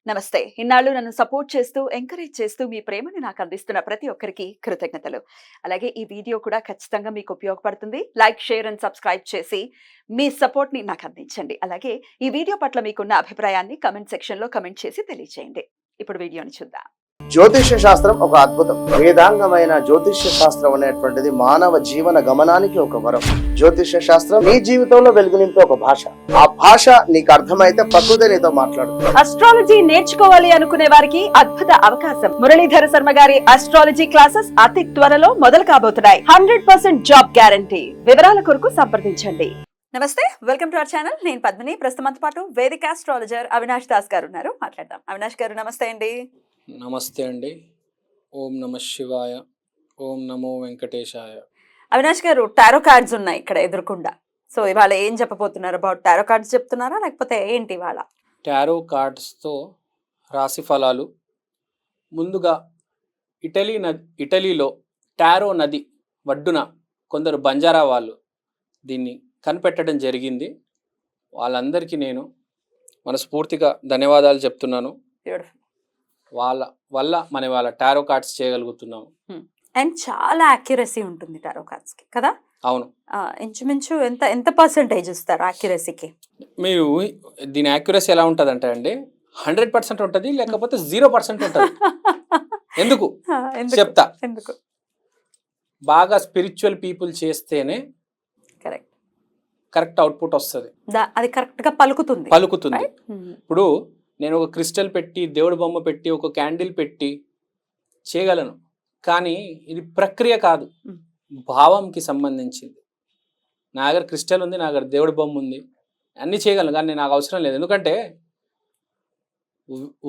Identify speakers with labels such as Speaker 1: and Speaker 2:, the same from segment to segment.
Speaker 1: నమస్తే. ఇన్నాళ్ళు నన్ను సపోర్ట్ చేస్తూ, ఎంకరేజ్ చేస్తూ మీ ప్రేమని నాకు అందిస్తున్న ప్రతి ఒక్కరికి కృతజ్ఞతలు. అలాగే ఈ వీడియో కూడా ఖచ్చితంగా మీకు ఉపయోగపడుతుంది. లైక్, షేర్ అండ్ సబ్స్క్రైబ్ చేసి మీ సపోర్ట్‌ని నాకు అందించండి. అలాగే ఈ వీడియో పట్ల మీకున్న అభిప్రాయాన్ని కామెంట్ సెక్షన్‌లో కామెంట్ చేసి తెలియజేయండి. ఇప్పుడు వీడియోని చూద్దాం.
Speaker 2: జ్యోతిష్య శాస్త్రం ఒక అద్భుతం. వేదాంగమైన జ్యోతిష్య శాస్త్రం అనేటువంటిది మానవ జీవన గమనానికి ఒక వరం. జ్యోతిష్య శాస్త్రం నీ జీవితంలో వెలుగునింపే ఒక భాష. ఆ భాష నీకు అర్థమైతే ప్రకృతి నీతో మాట్లాడుతుంది.
Speaker 1: అస్ట్రాలజీ నేర్చుకోవాలి అనుకునే వారికి అద్భుత అవకాశం. మురళీధర శర్మ గారి అస్ట్రాలజీ క్లాసెస్ అతి త్వరలో మొదలు కాబోతున్నాయి. 100% జాబ్ గ్యారంటీ. వివరాల కొరకు సంప్రదించండి. నమస్తే, వెల్కమ్ టు అవర్ ఛానల్. నేను పద్మిని. ప్రస్తుతంతో పాటు వేదిక ఆస్ట్రాలజర్ అవినాష్ దాస్ గారు ఉన్నారు. మాట్లాడదాం. అవినాష్ గారు నమస్తే అండి.
Speaker 3: నమస్తే అండి. ఓం నమ శివాయ. ఓం నమో వెంకటేశాయ.
Speaker 1: అవినాష్ గారు, టారో కార్డ్స్ ఉన్నాయి ఇక్కడ ఎదురుకుండా. సో ఇవాళ ఏం చెప్పబోతున్నారు? అబౌట్ టారో కార్డ్స్ చెప్తున్నారా లేకపోతే ఏంటి ఇవాళ?
Speaker 3: టారో కార్డ్స్తో రాశి ఫలాలు. ముందుగా ఇటలీలో టారో నది ఒడ్డున కొందరు బంజారా వాళ్ళు దీన్ని కనిపెట్టడం జరిగింది. వాళ్ళందరికీ నేను మనస్ఫూర్తిగా ధన్యవాదాలు చెప్తున్నాను. వాళ్ళ వల్ల మనం వాళ్ళ టారో కార్డ్స్ చేయగలుగుతున్నాము.
Speaker 1: అండ్ చాలా యాక్యురసీ ఉంటుంది టారో కార్డ్స్ కి కదా?
Speaker 3: అవును.
Speaker 1: ఇంచుమించు ఎంత పర్సెంటేజ్ ఇస్తారు యాక్యురసీకి?
Speaker 3: మీరు దీని యాక్యురసీ ఎలా ఉంటుంది అంటే అండి, 100% ఉంటుంది, లేకపోతే 0% ఉంటుంది. ఎందుకు చెప్తా.
Speaker 1: ఎందుకు?
Speaker 3: బాగా స్పిరిచువల్ పీపుల్ చేస్తేనే కరెక్ట్ అవుట్పుట్ వస్తుంది.
Speaker 1: అది కరెక్ట్ గా పలుకుతుంది.
Speaker 3: ఇప్పుడు నేను ఒక క్రిస్టల్ పెట్టి, దేవుడి బొమ్మ పెట్టి, ఒక క్యాండిల్ పెట్టి చేయగలను, కానీ ఇది ప్రక్రియ కాదు, భావంకి సంబంధించింది. నా దగ్గర క్రిస్టల్ ఉంది, నా దగ్గర దేవుడి బొమ్మ ఉంది, అన్నీ చేయగలను, కానీ నాకు అవసరం లేదు. ఎందుకంటే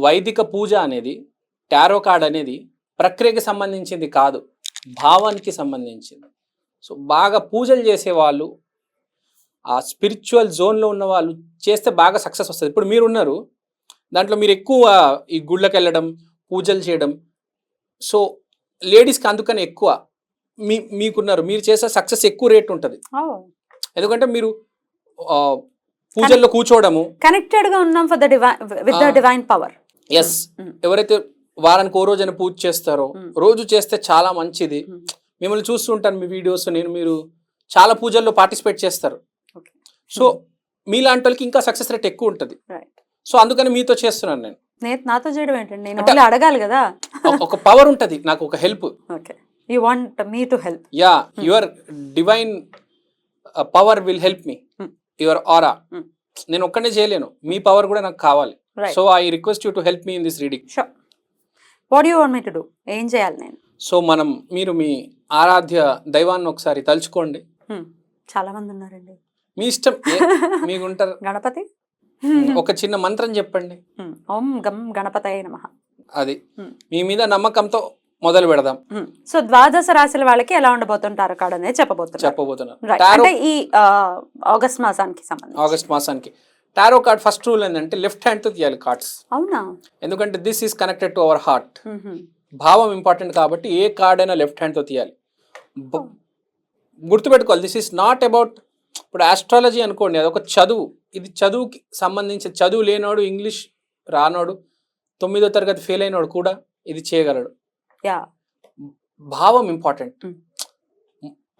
Speaker 3: వైదిక పూజ అనేది, టారో కార్డ్ అనేది ప్రక్రియకి సంబంధించింది కాదు, భావానికి సంబంధించింది. సో బాగా పూజలు చేసేవాళ్ళు, ఆ స్పిరిచువల్ జోన్లో ఉన్న వాళ్ళు చేస్తే బాగా సక్సెస్ వస్తుంది. ఇప్పుడు మీరున్నారు, దాంట్లో మీరు ఎక్కువ ఈ గుళ్ళకి వెళ్ళడం, పూజలు చేయడం, సో లేడీస్కి అందుకని ఎక్కువ మీకున్నారు, మీరు చేసే సక్సెస్ ఎక్కువ రేట్ ఉంటుంది. ఎందుకంటే మీరు పూజల్లో కూర్చోవడము,
Speaker 1: కనెక్టెడ్ గా ఉన్నాం for the with the divine power.
Speaker 3: Yes. ఎవరైతే వారానికి ఓ రోజు అని పూజ చేస్తారో, రోజు చేస్తే చాలా మంచిది. మిమ్మల్ని చూస్తుంటాను మీ వీడియోస్, మీరు చాలా పూజల్లో పార్టిసిపేట్ చేస్తారు. సో మీలాంటి వాళ్ళకి ఇంకా సక్సెస్ రేట్ ఎక్కువ ఉంటుంది. సో అందుకని మీతో చేస్తున్నాను నేను.
Speaker 1: నాతో చేయడం ఏంటండి? నేను అడగాలి కదా.
Speaker 3: ఒక పవర్ ఉంటుంది, నాకు ఒక help.
Speaker 1: You want me to help.
Speaker 3: Yeah, your divine power will help me, your aura. నేను ఒక్కనే చేయలేను, మీ పవర్ కూడా నాకు కావాలి. So I request you to help me in this reading.
Speaker 1: What you want me to do? ఏం చేయాలి నేను?
Speaker 3: So మీరు మీ ఆరాధ్య దైవాన్ని ఒకసారి తలుచుకోండి.
Speaker 1: చాలా మంది ఉన్నారండి,
Speaker 3: మీ ఇష్టం, మీకు ఉంటారు.
Speaker 1: గణపతి,
Speaker 3: ఒక చిన్న మంత్రం చెప్పండి.
Speaker 1: ఓం గం గణపతయే నమః.
Speaker 3: అది మీ మీద నమ్మకంతో మొదలు పెడదాం.
Speaker 1: సో ద్వాదశ రాశుల వాళ్ళకి ఎలా ఉండబోతుంటారు కార్డ్ అనేది చెప్పబోతున్నారు. అంటే ఈ ఆగస్ట్ మాసానికి టారో కార్డ్ ఫస్ట్ రూల్ ఏంటంటే లెఫ్ట్ హ్యాండ్ తో తీయాలి కార్డ్స్. అవునా?
Speaker 3: ఎందుకంటే this is connected to our heart. భావం ఇంపార్టెంట్ కాబట్టి ఏ కార్డ్ అయినా లెఫ్ట్ హ్యాండ్ తో తీయాలి. గుర్తుపెట్టుకోవాలి, దిస్ ఈస్ నాట్ అబౌట్, ఇప్పుడు ఆస్ట్రాలజీ అనుకోండి, అదొక చదువు. ఇది చదువుకి సంబంధించి, చదువు లేనోడు, ఇంగ్లీష్ రానోడు, 9వ తరగతి ఫెయిల్ అయినోడు కూడా ఇది చేయగలడు. భావం ఇంపార్టెంట్.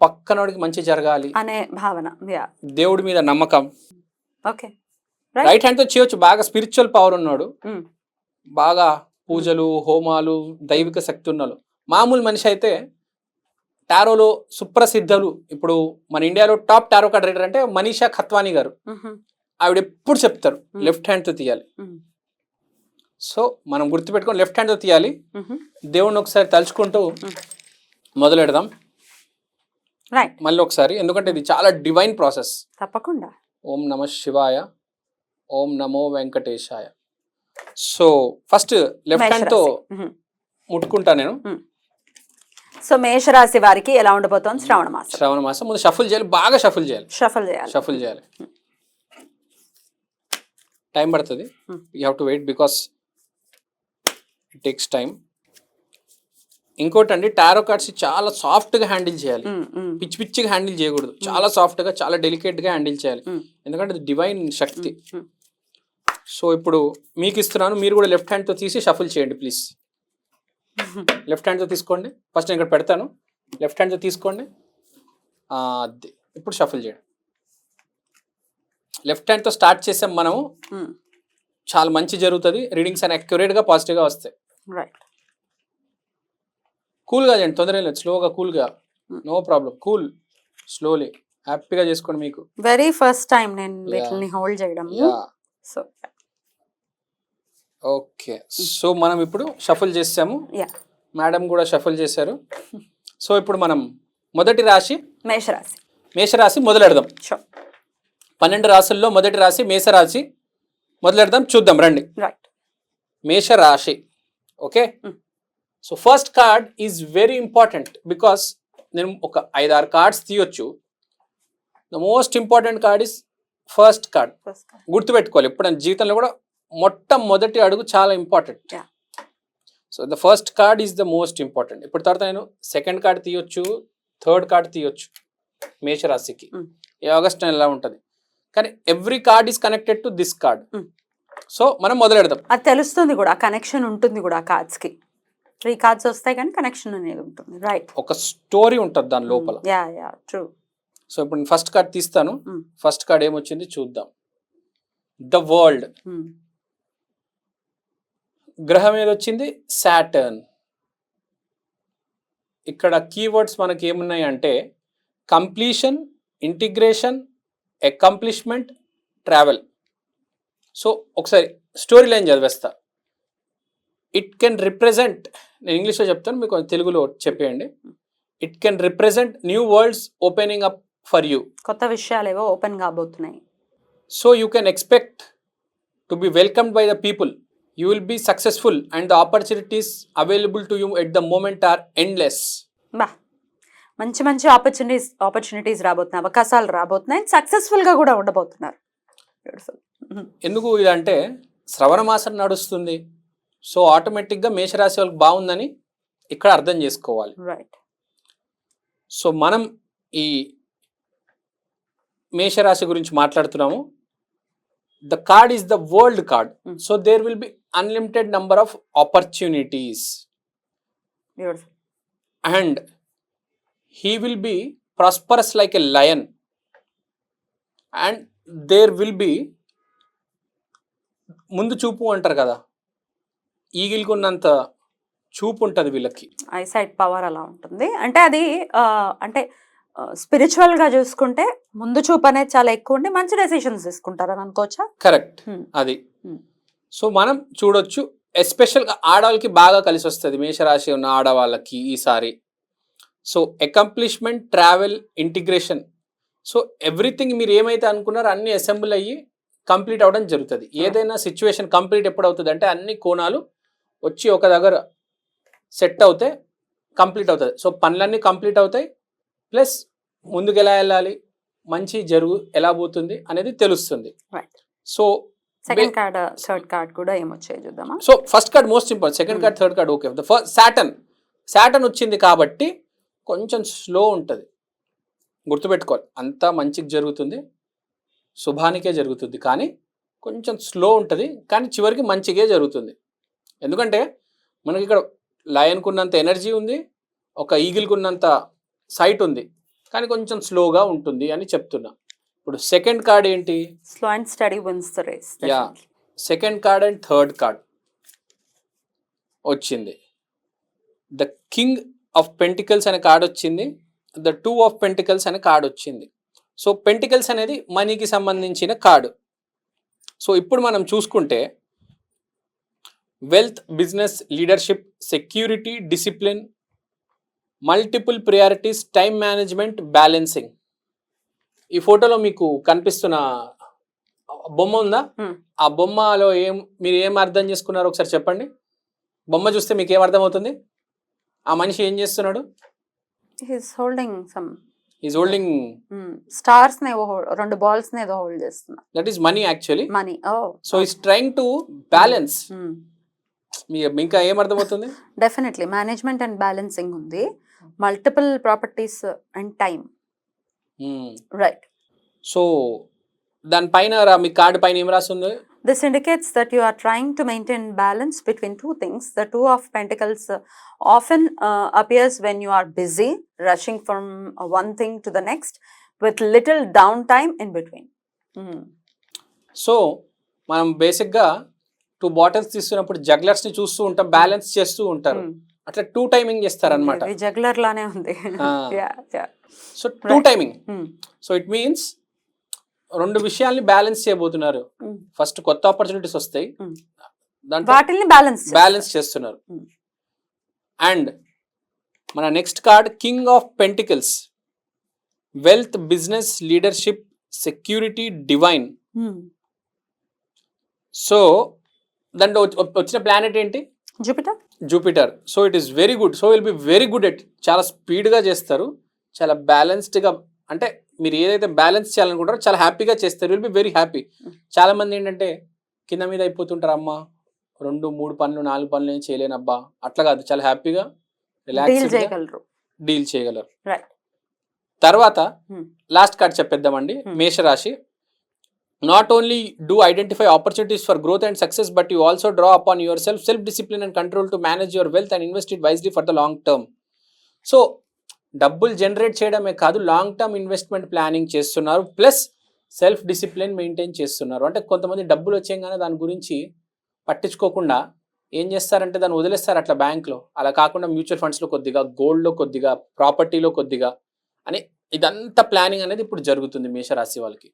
Speaker 3: పక్కనోడికి మంచి జరగాలి అనే భావన, దేవుడి మీద నమ్మకం. రైట్ హ్యాండ్ తో చేయొచ్చు. బాగా స్పిరిచువల్ పవర్ ఉన్నాడు, బాగా పూజలు, హోమాలు, దైవిక శక్తి ఉన్నాడు. మామూలు మనిషి అయితే టారోలో సుప్రసిద్ధులు, ఇప్పుడు మన ఇండియాలో టాప్ టారో కార్డ్ రీడర్ అంటే మనీషా ఖత్వానీ గారు. ఆవిడ ఎప్పుడు చెప్తారు లెఫ్ట్ హ్యాండ్ తో తీయాలి. సో మనం గుర్తుపెట్టుకొని లెఫ్ట్ హ్యాండ్ తో తీయాలి. దేవుణ్ణి ఒకసారి తలుచుకుంటూ మొదలు పెడదాం మళ్ళీ ఒకసారి, ఎందుకంటే ఇది చాలా డివైన్ ప్రాసెస్.
Speaker 1: తప్పకుండా.
Speaker 3: ఓం నమ శివాయ. ఓం నమో వెంకటేశాయ. సో ఫస్ట్ లెఫ్ట్ హ్యాండ్ తో ముట్టుకుంటా నేను.
Speaker 1: సో మేషరాశి వారికి ఎలా ఉండబోతోంది శ్రావణ మాసం?
Speaker 3: ముందు షఫుల్ చేయాలి, బాగా షఫుల్ చేయాలి. టైం పడుతుంది, you have to wait because it takes time. ఇంకోటి అండి, టారో కార్డ్స్ చాలా సాఫ్ట్ గా హ్యాండిల్ చేయాలి, పిచ్చి పిచ్చిగా హ్యాండిల్ చేయకూడదు. చాలా సాఫ్ట్ గా, చాలా డెలికేట్ గా హ్యాండిల్ చేయాలి, ఎందుకంటే అది డివైన్ శక్తి. సో ఇప్పుడు మీకు ఇస్తున్నాను, మీరు కూడా లెఫ్ట్ హ్యాండ్తో తీసి షఫుల్ చేయండి ప్లీజ్. లెఫ్ట్ హ్యాండ్తో తీసుకోండి. ఫస్ట్ నేను ఇక్కడ పెడతాను, లెఫ్ట్ హ్యాండ్తో తీసుకోండి. అది ఇప్పుడు షఫుల్ చేయండి. లెఫ్ట్ హ్యాండ్తో స్టార్ట్ చేసాం మనము, చాలా మంచి జరుగుతుంది. రీడింగ్స్ అని అక్యురేట్గా పాజిటివ్గా వస్తాయి.
Speaker 1: రైట్.
Speaker 3: కూల్గా చేయండి, తొందర లేదు, స్లోగా కూల్గా, నో ప్రాబ్లం, కూల్, స్లోలీ, హ్యాపీగా చేసుకోండి. మీకు
Speaker 1: వెరీ ఫస్ట్ టైం నేను వీటిని హోల్డ్ చేయడం. సో
Speaker 3: ఓకే, సో మనం ఇప్పుడు షఫుల్ చేసాము, మేడం కూడా షఫుల్ చేశారు. సో ఇప్పుడు మనం మొదటి రాశి
Speaker 1: మేషరాశి.
Speaker 3: మేషరాశి మొదలెడదాం. 12 రాశుల్లో మొదటి రాశి మేషరాశి. మొదలెడదాం, చూద్దాం రండి.
Speaker 1: రైట్.
Speaker 3: మేషరాశి. Okay, so first card is very important because నేను ఒక 5-6 కార్డ్స్ తీయొచ్చు. The most important card is first card. గుర్తుపెట్టుకోవాలి, ఎప్పుడైనా జీవితంలో కూడా మొట్టమొదటి అడుగు చాలా important. So the first card is the most important. ఇప్పుడు తర్వాత నేను సెకండ్ కార్డ్ తీయొచ్చు, థర్డ్ కార్డ్ తీయొచ్చు మేషరాశికి. ఈ ఆగస్ట్ నెల ఎలా ఉంటుంది, కానీ every card is connected to this card. So మనం మొదలెడదాం.
Speaker 1: అది తెలుస్తుంది కూడా, కనెక్షన్ ఉంటుంది కూడా కార్డ్స్ కి. 3 కార్డ్స్ వస్తాయి కానీ కనెక్షన్ అనేది ఉంటుంది. రైట్.
Speaker 3: ఒక స్టోరీ ఉంటుంది దాని లోపల.
Speaker 1: ట్రూ.
Speaker 3: సో ఇప్పుడు నేను ఫస్ట్ కార్డ్ తీస్తాను. ఫస్ట్ కార్డ్ ఏమొచ్చింది చూద్దాం. The world. గ్రహం ఏది వచ్చింది, సాటర్న్. ఇక్కడ కీవర్డ్స్ మనకి ఏమున్నాయి అంటే completion, integration, accomplishment, travel. So ఒకసారి స్టోరీ లైన్ చదివేస్తా. ఇట్ కెన్ రిప్రజెంట్, నేను ఇంగ్లీష్లో చెప్తాను, మీకు తెలుగులో చెప్పేయండి. It can represent new worlds opening up for you.
Speaker 1: కొత్త విషయాలు ఏవో ఓపెన్ కాబోతున్నాయి.
Speaker 3: So you can expect to be welcomed by the people. You will be successful and the opportunities available to you at the moment are endless.
Speaker 1: మంచి మంచి opportunities రాబోతున్నాయి, అవకాశాలు రాబోతున్నాయి, successful గా కూడా ఉండబోతున్నారు.
Speaker 3: ఎందుకు ఇదంటే శ్రవణ మాసం నడుస్తుంది. సో ఆటోమేటిక్గా మేషరాశి వాళ్ళకి బాగుందని ఇక్కడ అర్థం చేసుకోవాలి.
Speaker 1: రైట్.
Speaker 3: సో మనం ఈ మేషరాశి గురించి మాట్లాడుతున్నాము. The card is the world card. So there will be unlimited number of opportunities.
Speaker 1: Beautiful.
Speaker 3: And he will be prosperous like a lion. And there will be ముందు చూపు అంటారు కదా, ఈగిల్కి ఉన్నంత చూపు ఉంటుంది వీళ్ళకి.
Speaker 1: ఐసైట్ పవర్ అలా ఉంటుంది. అంటే అది అంటే స్పిరిచువల్ గా చూసుకుంటే ముందు చూపు అనేది చాలా ఎక్కువ ఉండి మంచి డెసిషన్స్ తీసుకుంటారు అని అనుకోవచ్చా?
Speaker 3: కరెక్ట్, అది. సో మనం చూడొచ్చు, ఎస్పెషల్గా ఆడవాళ్ళకి బాగా కలిసి వస్తుంది మేషరాశి ఉన్న ఆడవాళ్ళకి ఈసారి. So accomplishment, travel, integration. So everything మీరు ఏమైతే అనుకున్నారో అన్ని అసెంబుల్ అయ్యి కంప్లీట్ అవ్వడం జరుగుతుంది. ఏదైనా సిచ్యువేషన్ కంప్లీట్ ఎప్పుడు అవుతుంది అంటే అన్ని కోణాలు వచ్చి ఒక దగ్గర సెట్ అవుతే కంప్లీట్ అవుతుంది. సో పనులన్నీ కంప్లీట్ అవుతాయి, ప్లస్ ముందుకు ఎలా వెళ్ళాలి, మంచి జరుగు ఎలా పోతుంది అనేది తెలుస్తుంది. So
Speaker 1: second card, third card కూడా ఏమొచ్చాయి చూద్దామా.
Speaker 3: So first card most important, second card, third card okay. Saturn వచ్చింది కాబట్టి కొంచెం స్లో ఉంటుంది, గుర్తుపెట్టుకోవాలి. అంతా మంచిగా జరుగుతుంది, శుభానికే జరుగుతుంది, కానీ కొంచెం స్లో ఉంటుంది, కానీ చివరికి మంచిగా జరుగుతుంది. ఎందుకంటే మనకి ఇక్కడ లయన్కు ఉన్నంత ఎనర్జీ ఉంది, ఒక ఈగిల్కి ఉన్నంత సైట్ ఉంది, కానీ కొంచెం స్లోగా ఉంటుంది అని చెప్తున్నా. ఇప్పుడు సెకండ్ కార్డ్ ఏంటి,
Speaker 1: slow and steady wins the race.
Speaker 3: Yeah, second card and third card వచ్చింది. ద కింగ్ ఆఫ్ పెంటికల్స్ అనే కార్డ్ వచ్చింది, ద 2 ఆఫ్ పెంటికల్స్ అనే కార్డ్ వచ్చింది. సో పెంటికల్స్ అనేది మనీకి సంబంధించిన కార్డు. సో ఇప్పుడు మనం చూసుకుంటే wealth, business, leadership, security, discipline, multiple priorities, time management, balancing. ఈ ఫోటోలో మీకు కనిపిస్తున్న బొమ్మ ఉందా, ఆ బొమ్మలో మీరు ఏం అర్థం చేసుకున్నారో ఒకసారి చెప్పండి. బొమ్మ చూస్తే మీకు ఏం అర్థం అవుతుంది? ఆ మనిషి ఏం చేస్తున్నాడు? ఈజ్ హోల్డింగ్
Speaker 1: స్టార్స్ నే, 2 బాల్స్ నే హోల్డ్ చేస్తున్నా.
Speaker 3: That is money actually.
Speaker 1: Money.
Speaker 3: So is trying to balance. ఇంకా ఏం అర్థమవుతుంది?
Speaker 1: డెఫినెట్లీ మేనేజ్మెంట్ అండ్ బ్యాలెన్సింగ్ ఉంది, multiple properties and time. Right.
Speaker 3: So దానిపైన మీ కార్డు పైన ఏం రాస్తుంది?
Speaker 4: This indicates that you are trying to maintain balance between two things. The Two of Pentacles often appears when you are busy, rushing from one thing to the next, with little downtime in between.
Speaker 3: So మనం బేసిక్గా 2 bottles తీసుకున్నప్పుడు జగ్లర్స్ ని చూస్తూ ఉంటాం, balance చేస్తూ ఉంటారు. అట్లా 2 timing చేస్తారు అనమాట.
Speaker 4: జగ్లర్ లానే ఉంది.
Speaker 3: So 2 timing. So it means 2 విషయాల్ని బ్యాలెన్స్ చేయబోతున్నారు. ఫస్ట్ కొత్త ఆపర్చునిటీస్ వస్తాయి,
Speaker 4: వాటిని బ్యాలెన్స్
Speaker 3: చేస్తున్నారు. అండ్ మన next card king of pentacles, wealth, business, leadership, security, divine. So దాంట్లో వచ్చిన ప్లానెట్ ఏంటి? Jupiter. So it is very good. So will be very good at, చాలా స్పీడ్గా చేస్తారు, చాలా బ్యాలెన్స్డ్గా. అంటే మీరు ఏదైతే బ్యాలెన్స్ చేయాలనుకుంటారో చాలా హ్యాపీగా చేస్తారు. Will be very happy. చాలా మంది ఏంటంటే కింద మీద అయిపోతుంటారు, అమ్మ 2, 3 పనులు 4 పనులు ఏం చేయలేనబ్బా, అట్లా కాదు, చాలా హ్యాపీగా రిలాక్స్ డీల్ చేయగలరు. తర్వాత లాస్ట్ కార్డ్ చెప్పేద్దామండి. మేషరాశి. Not only do identify opportunities for growth and success, but you also draw upon yourself self-discipline and control to manage your wealth and invest it wisely for the long term. So, డబ్బులు generate చేయడమే కాదు, long term investment planning చేస్తున్నారు, plus self discipline maintain చేస్తున్నారు. అంటే కొంతమంది డబ్బులు వచ్చేగానే దాని గురించి పట్టించుకోకుండా ఏం చేస్తారంటే దాన్ని వదిలేస్తారు అట్లా బ్యాంక్లో. అలా కాకుండా మ్యూచువల్ ఫండ్స్లో కొద్దిగా, గోల్డ్లో కొద్దిగా, ప్రాపర్టీలో కొద్దిగా అని ఇదంతా ప్లానింగ్ అనేది ఇప్పుడు జరుగుతుంది మేషరాశి వాళ్ళకి.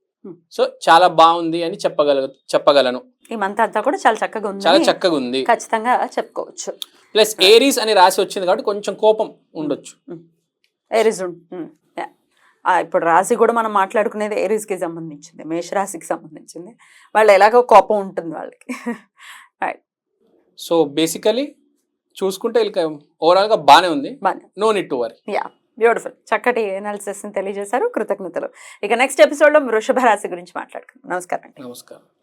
Speaker 3: సో చాలా బాగుంది అని చెప్పగలను.
Speaker 4: ఈ మంత్ అంతా కూడా చాలా చక్కగా ఉంది, ఖచ్చితంగా చెప్పుకోవచ్చు.
Speaker 3: ప్లస్ ఏరీస్ అని రాసి వచ్చింది కాబట్టి కొంచెం కోపం ఉండొచ్చు.
Speaker 4: ఏరీస్ ఇప్పుడు రాశి కూడా మనం మాట్లాడుకునేది ఏరీస్కి సంబంధించింది, మేషరాశికి సంబంధించింది. వాళ్ళు ఎలాగో కోపం ఉంటుంది వాళ్ళకి.
Speaker 3: సో బేసికలీ చూసుకుంటే ఓవరాల్గా బాగానే ఉంది, no need to worry.
Speaker 4: Beautiful, చక్కటి అనాలిసిస్ తెలియజేశారు, కృతజ్ఞతలు. ఇక నెక్స్ట్ ఎపిసోడ్లో వృషభ రాశి గురించి మాట్లాడుకుందాం. నమస్కారం.